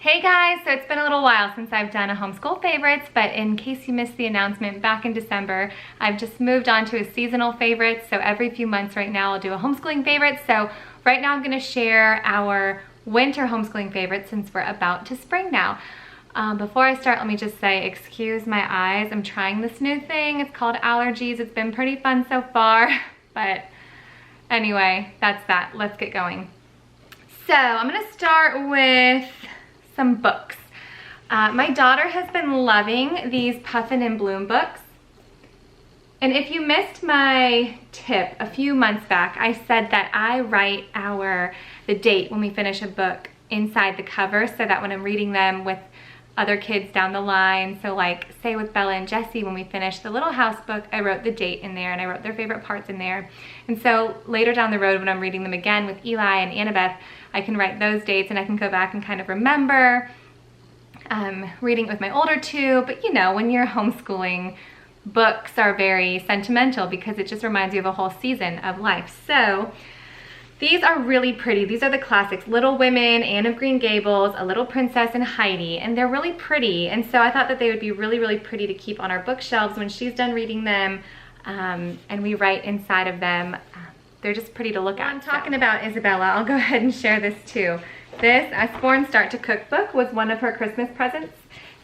Hey guys, so it's been a little while since I've done a homeschool favorites, but in case you missed the announcement back in December, I've just moved on to a seasonal favorites. So every few months right now I'll do a homeschooling favorite. So right now I'm gonna share our winter homeschooling favorites since we're about to spring now. Before I start, let me just say, excuse my eyes. I'm trying this new thing. It's called allergies. It's been pretty fun so far, but anyway, that's that. Let's get going. So I'm gonna start with some books. My daughter has been loving these Puffin and Bloom books. And if you missed my tip a few months back, I said that I write the date when we finish a book inside the cover so that when I'm reading them with other kids down the line, so like say with Bella and Jesse, when we finished the Little House book, I wrote the date in there and I wrote their favorite parts in there. And so later down the road when I'm reading them again with Eli and Annabeth, I can write those dates and I can go back and kind of remember reading it with my older two. But you know, when you're homeschooling, books are very sentimental because it just reminds you of a whole season of life. So these are really pretty. These are the classics: Little Women, Anne of Green Gables, A Little Princess, and Heidi. And they're really pretty. And so I thought that they would be really, really pretty to keep on our bookshelves when she's done reading them and we write inside of them. They're just pretty to look at. I'm talking about Isabella. I'll go ahead and share this too. This Usborne Start to Cook book was one of her Christmas presents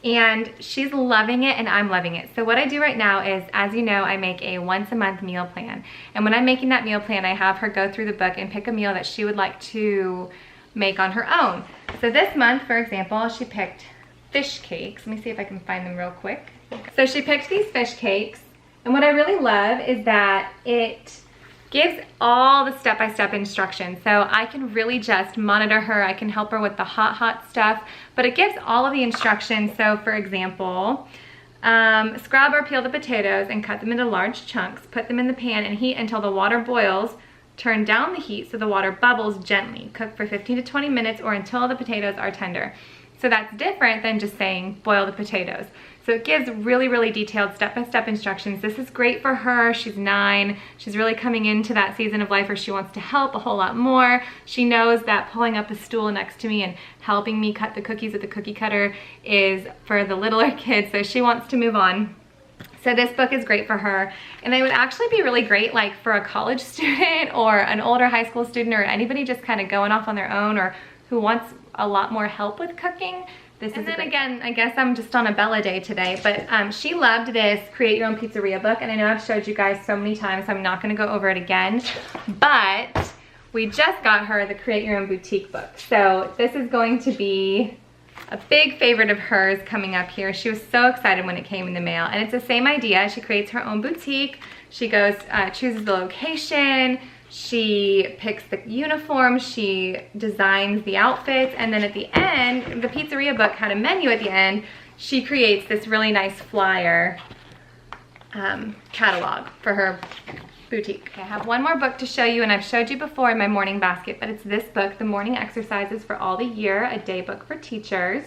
and she's loving it and I'm loving it. So what I do right now is, as you know, I make a once a month meal plan. And when I'm making that meal plan, I have her go through the book and pick a meal that she would like to make on her own. So this month, for example, she picked fish cakes. Let me see if I can find them real quick. So she picked these fish cakes. And what I really love is that it gives all the step-by-step instructions. So I can really just monitor her. I can help her with the hot stuff, but it gives all of the instructions. So for example, scrub or peel the potatoes and cut them into large chunks, put them in the pan and heat until the water boils. Turn down the heat so the water bubbles gently. Cook for 15 to 20 minutes or until the potatoes are tender. So that's different than just saying boil the potatoes. So it gives really, really detailed step-by-step instructions. This is great for her. She's 9. She's really coming into that season of life where she wants to help a whole lot more. She knows that pulling up a stool next to me and helping me cut the cookies with the cookie cutter is for the littler kids, so she wants to move on. So this book is great for her, and it would actually be really great like for a college student or an older high school student or anybody just kind of going off on their own or who wants a lot more help with cooking. And then again, I guess I'm just on a Bella day today, but she loved this Create Your Own Pizzeria book, and I know I've showed you guys so many times, so I'm not gonna go over it again, but we just got her the Create Your Own Boutique book. So this is going to be a big favorite of hers coming up here. She was so excited when it came in the mail, and it's the same idea. She creates her own boutique. She goes, chooses the location, she picks the uniform, she designs the outfits, and then at the end, the pizzeria book had a menu at the end. She creates this really nice flyer catalog for her boutique. Okay, I have one more book to show you, and I've showed you before in my morning basket, but it's this book, The Morning Exercises for All the Year, a day book for teachers.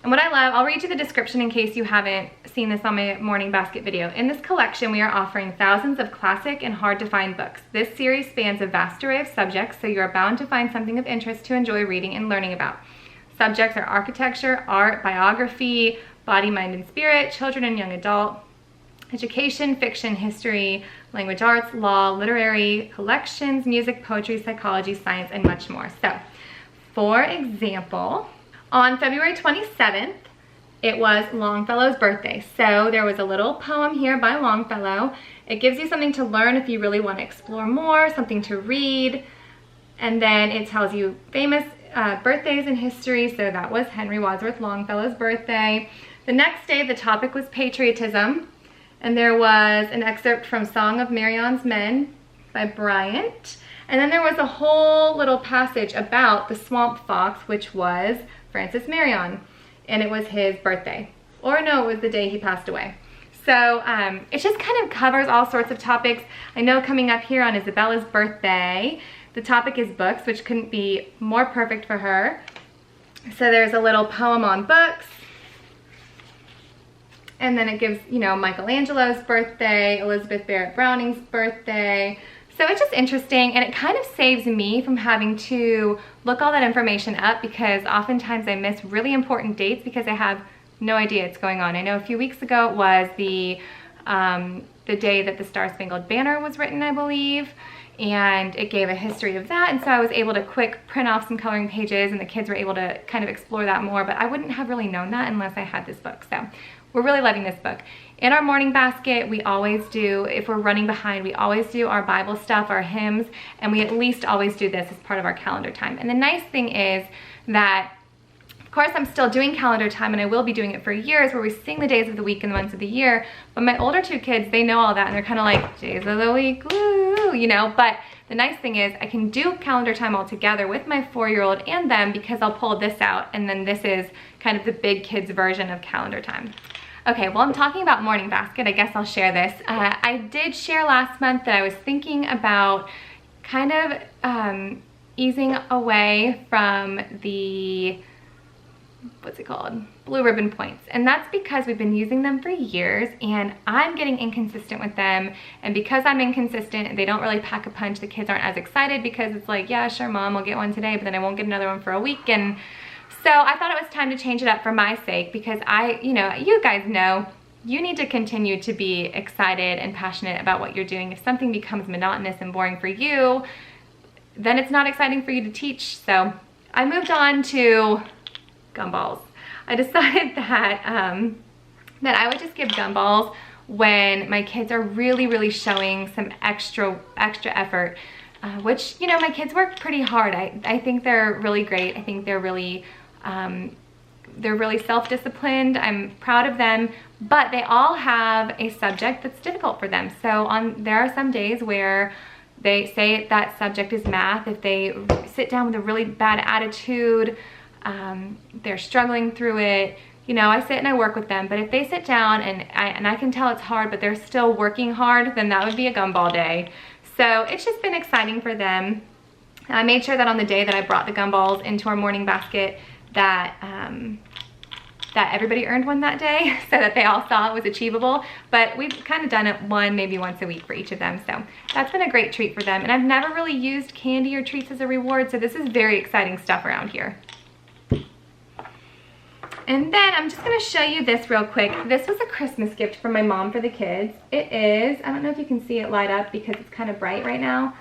And what I love, I'll read you the description in case you haven't seen this on my morning basket video. In this collection, we are offering thousands of classic and hard to find books. This series spans a vast array of subjects, so you are bound to find something of interest to enjoy reading and learning about. Subjects are architecture, art, biography, body, mind, and spirit, children and young adult, education, fiction, history, language arts, law, literary collections, music, poetry, psychology, science, and much more. So, for example, on February 27th, it was Longfellow's birthday. So there was a little poem here by Longfellow. It gives you something to learn if you really want to explore more, something to read. And then it tells you famous birthdays in history. So that was Henry Wadsworth Longfellow's birthday. The next day, the topic was patriotism. And there was an excerpt from Song of Marion's Men by Bryant. And then there was a whole little passage about the swamp fox, which was Francis Marion, and it was his birthday. Or no, it was the day he passed away. So it just kind of covers all sorts of topics. I know coming up here on Isabella's birthday, the topic is books, which couldn't be more perfect for her. So there's a little poem on books. And then it gives, you know, Michelangelo's birthday, Elizabeth Barrett Browning's birthday, So it's just interesting, and it kind of saves me from having to look all that information up, because oftentimes I miss really important dates because I have no idea it's going on. I know a few weeks ago it was the day that the Star Spangled Banner was written, I believe, and it gave a history of that, and so I was able to quick print off some coloring pages, and the kids were able to kind of explore that more, but I wouldn't have really known that unless I had this book. So we're really loving this book. In our morning basket, we always do, if we're running behind, we always do our Bible stuff, our hymns, and we at least always do this as part of our calendar time. And the nice thing is that, of course, I'm still doing calendar time, and I will be doing it for years, where we sing the days of the week and the months of the year, but my older two kids, they know all that, and they're kind of like, days of the week, woo, you know, but the nice thing is I can do calendar time all together with my 4-year-old and them, because I'll pull this out, and then this is kind of the big kids version of calendar time. Okay, well, I'm talking about morning basket. I guess I'll share this. I did share last month that I was thinking about kind of easing away from the, what's it called? Blue ribbon points. And that's because we've been using them for years, and I'm getting inconsistent with them. And because I'm inconsistent, they don't really pack a punch. The kids aren't as excited because it's like, yeah, sure, Mom, I'll get one today, but then I won't get another one for a week. And so I thought it was time to change it up for my sake, because you guys know, you need to continue to be excited and passionate about what you're doing. If something becomes monotonous and boring for you, then it's not exciting for you to teach. So I moved on to gumballs. I decided that, that I would just give gumballs when my kids are really, really showing some extra effort. Which, you know, my kids work pretty hard. I think they're really great. I think they're really self-disciplined. I'm proud of them, but they all have a subject that's difficult for them. So there are some days where they say that subject is math. If they sit down with a really bad attitude, they're struggling through it, you know, I sit and I work with them. But if they sit down and I can tell it's hard, but they're still working hard, then that would be a gumball day. So it's just been exciting for them. I made sure that on the day that I brought the gumballs into our morning basket, that that everybody earned one that day, so that they all saw it was achievable. But we've kind of done it maybe once a week for each of them. So that's been a great treat for them. And I've never really used candy or treats as a reward, so this is very exciting stuff around here. And then I'm just gonna show you this real quick. This was a Christmas gift from my mom for the kids. It is, I don't know if you can see it light up because it's kind of bright right now,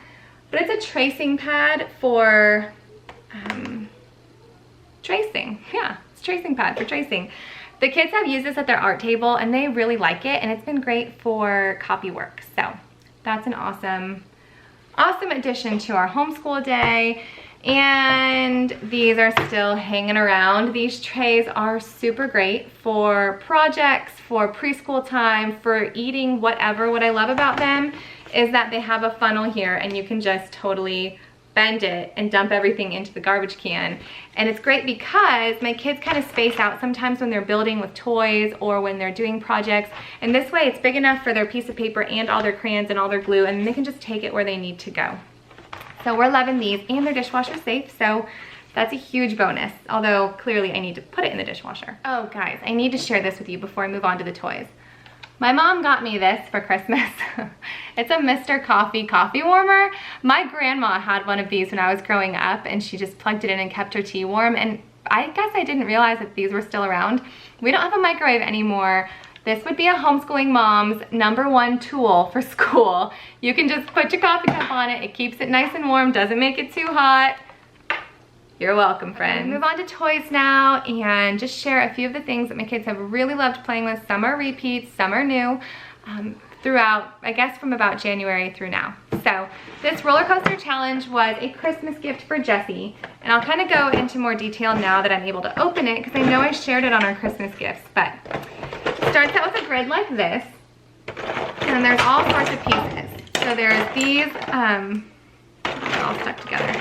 but it's a tracing pad for tracing. Yeah, it's a tracing pad for tracing. The kids have used this at their art table and they really like it, and it's been great for copy work. So that's an awesome addition to our homeschool day. And these are still hanging around. These trays are super great for projects, for preschool time, for eating, whatever. What I love about them is that they have a funnel here, and you can just totally bend it and dump everything into the garbage can. And it's great because my kids kind of space out sometimes when they're building with toys or when they're doing projects. And this way it's big enough for their piece of paper and all their crayons and all their glue, and they can just take it where they need to go. So we're loving these, and they're dishwasher safe, so that's a huge bonus. Although clearly I need to put it in the dishwasher. Oh guys, I need to share this with you before I move on to the toys. My mom got me this for Christmas. It's a Mr. Coffee coffee warmer. My grandma had one of these when I was growing up, and she just plugged it in and kept her tea warm. And I guess I didn't realize that these were still around. We don't have a microwave anymore. This would be a homeschooling mom's #1 tool for school. You can just put your coffee cup on it. It keeps it nice and warm, doesn't make it too hot. You're welcome, friends. Move on to toys now and just share a few of the things that my kids have really loved playing with. Some are repeats, some are new, throughout, I guess, from about January through now. So this roller coaster challenge was a Christmas gift for Jessie, and I'll kind of go into more detail now that I'm able to open it, because I know I shared it on our Christmas gifts. But it starts out with a grid like this, and there's all sorts of pieces. So there's these, they're all stuck together.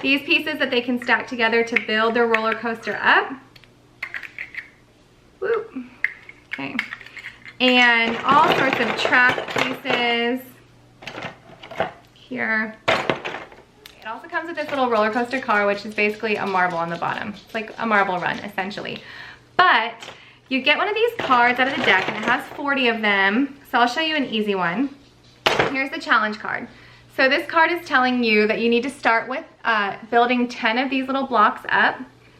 These pieces that they can stack together to build their roller coaster up. Whoop. Okay. And all sorts of track pieces here. It also comes with this little roller coaster car, which is basically a marble on the bottom. It's like a marble run, essentially. But you get one of these cards out of the deck, and it has 40 of them. So I'll show you an easy one. Here's the challenge card. So this card is telling you that you need to start with building 10 of these little blocks up.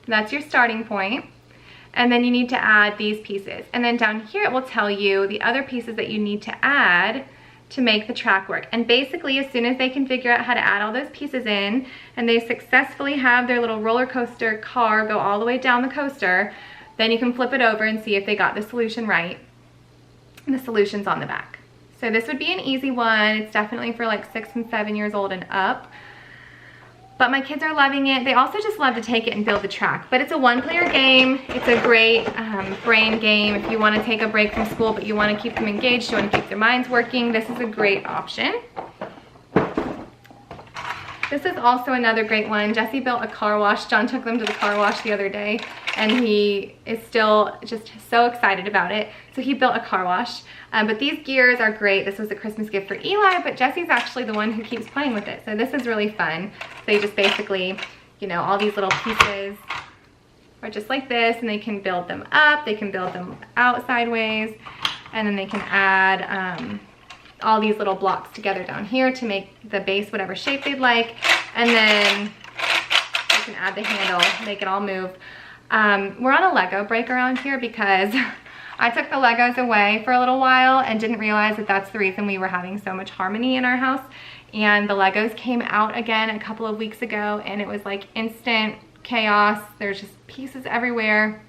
That's your starting point. And then you need to add these pieces. And then down here it will tell you the other pieces that you need to add to make the track work. And basically as soon as they can figure out how to add all those pieces in and they successfully have their little roller coaster car go all the way down the coaster, then you can flip it over and see if they got the solution right. And the solution's on the back. So this would be an easy one. It's definitely for like 6 and 7 years old and up. But my kids are loving it. They also just love to take it and build the track. But it's a one-player game. It's a great brain game. If you want to take a break from school but you want to keep them engaged, you want to keep their minds working, this is a great option. This is also another great one. Jesse built a car wash. John took them to the car wash the other day and he is still just so excited about it. So he built a car wash. But these gears are great. This was a Christmas gift for Eli, but Jesse's actually the one who keeps playing with it. So this is really fun. So you just basically, you know, all these little pieces are just like this and they can build them up, they can build them out sideways, and then they can add all these little blocks together down here to make the base whatever shape they'd like. And then you can add the handle, make it all move. We're on a Lego break around here because I took the Legos away for a little while and didn't realize that that's the reason we were having so much harmony in our house. And the Legos came out again a couple of weeks ago and it was like instant chaos. There's just pieces everywhere.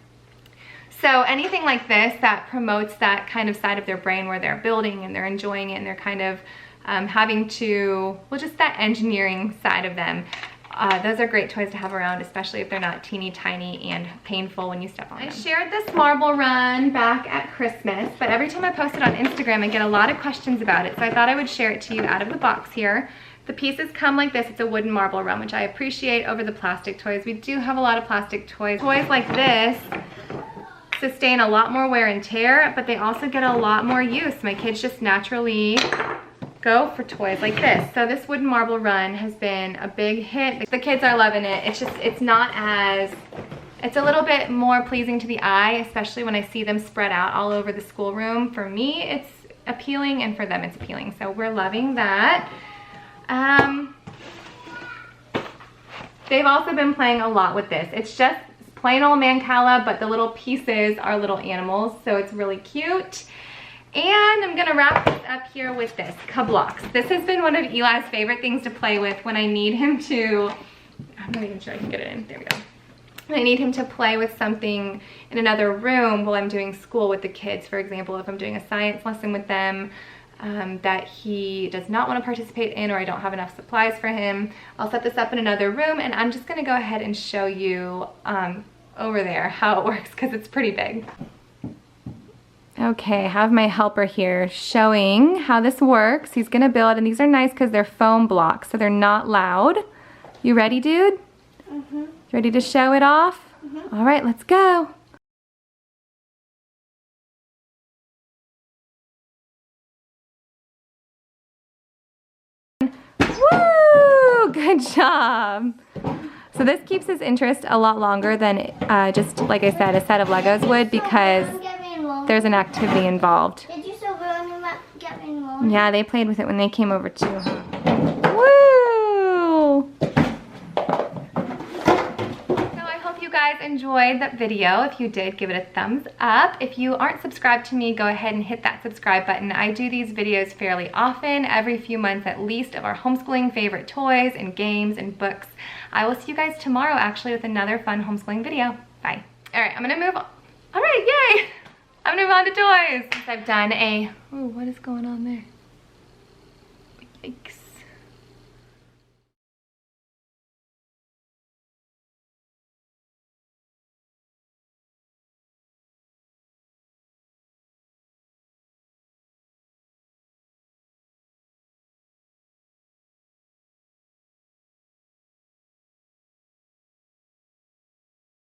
So anything like this that promotes that kind of side of their brain where they're building and they're enjoying it and they're kind of having to, well, just that engineering side of them. Those are great toys to have around, especially if they're not teeny tiny and painful when you step on them. I shared this marble run back at Christmas, but every time I post it on Instagram, I get a lot of questions about it. So I thought I would share it to you out of the box here. The pieces come like this. It's a wooden marble run, which I appreciate over the plastic toys. We do have a lot of plastic toys. Toys like this sustain a lot more wear and tear, but they also get a lot more use. My kids just naturally go for toys like this. So this wooden marble run has been a big hit. The kids are loving it. It's just, it's not as, it's a little bit more pleasing to the eye, especially when I see them spread out all over the schoolroom. For me, it's appealing, and for them, it's appealing. So we're loving that. They've also been playing a lot with this. It's just plain old Mancala, but the little pieces are little animals, so it's really cute. And I'm gonna wrap this up here with this, K-Blocks. This has been one of Eli's favorite things to play with when I need him to, I'm not even sure I can get it in, there we go. When I need him to play with something in another room while I'm doing school with the kids. For example, if I'm doing a science lesson with them that he does not want to participate in, or I don't have enough supplies for him, I'll set this up in another room, and I'm just gonna go ahead and show you over there how it works, because it's pretty big. Okay, I have my helper here showing how this works. He's gonna build, and these are nice because they're foam blocks, so they're not loud. You ready, dude? Mm-hmm. Ready to show it off? Mm-hmm. All right, let's go. Woo! Good job. So this keeps his interest a lot longer than just, like I said, a set of Legos would, because there's an activity involved. Did you still get me alone? Yeah, they played with it when they came over too. Woo! So I hope you guys enjoyed that video. If you did, give it a thumbs up. If you aren't subscribed to me, go ahead and hit that subscribe button. I do these videos fairly often, every few months at least, of our homeschooling favorite toys and games and books. I will see you guys tomorrow actually with another fun homeschooling video. Bye. All right, I'm gonna move on. All right, yay! I'm gonna move on to toys. I've done a, oh, what is going on there? Yikes.